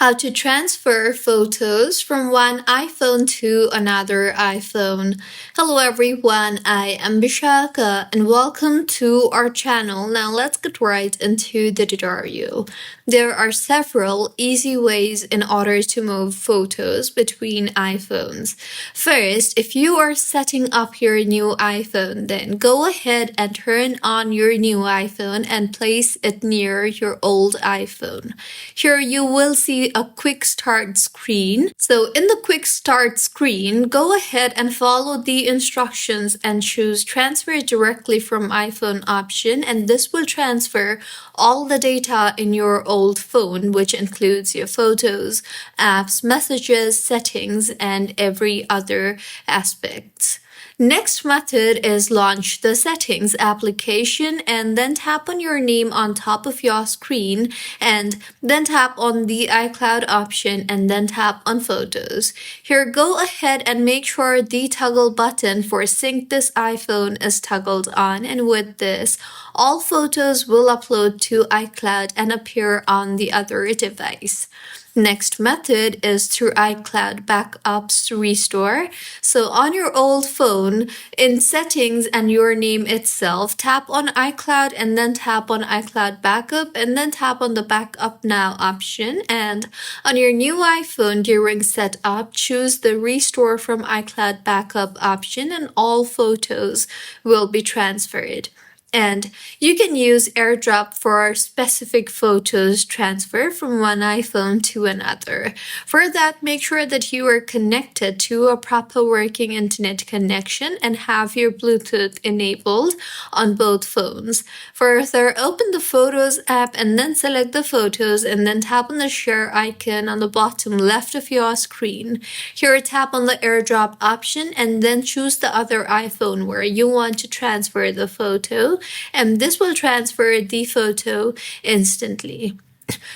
How to transfer photos from one iPhone to another iPhone. Hello everyone, I am Bishaka and welcome to our channel. Now let's get right into the tutorial. There are several easy ways in order to move photos between iPhones. First, if you are setting up your new iPhone, then go ahead and turn on your new iPhone and place it near your old iPhone. Here you will see a quick start screen. So in the quick start screen, go ahead and follow the instructions and choose transfer directly from iPhone option, and this will transfer all the data in your old phone, which includes your photos, apps, messages, settings, and every other aspect. Next method is launch the settings application and then tap on your name on top of your screen and then tap on the iCloud option and then tap on photos. Here go ahead and make sure the toggle button for sync this iPhone is toggled on, and with this all photos will upload to iCloud and appear on the other device. Next method is through iCloud Backups Restore. So on your old phone, in settings and your name itself, tap on iCloud and then tap on iCloud Backup and then tap on the Backup Now option. And on your new iPhone during setup, choose the Restore from iCloud Backup option and all photos will be transferred. And you can use AirDrop for specific photos transfer from one iPhone to another. For that, make sure that you are connected to a proper working internet connection and have your Bluetooth enabled on both phones. Further, open the Photos app and then select the photos and then tap on the share icon on the bottom left of your screen. Here, tap on the AirDrop option and then choose the other iPhone where you want to transfer the photo, and this will transfer the photo instantly.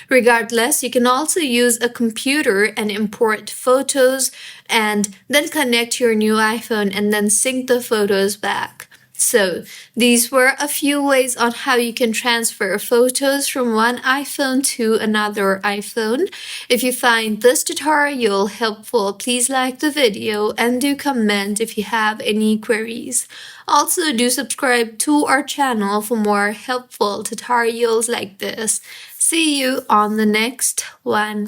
Regardless, you can also use a computer and import photos and then connect your new iPhone and then sync the photos back. So these were a few ways on how you can transfer photos from one iPhone to another iPhone. If you find this tutorial helpful, please like the video and do comment if you have any queries. Also, do subscribe to our channel for more helpful tutorials like this. See you on the next one.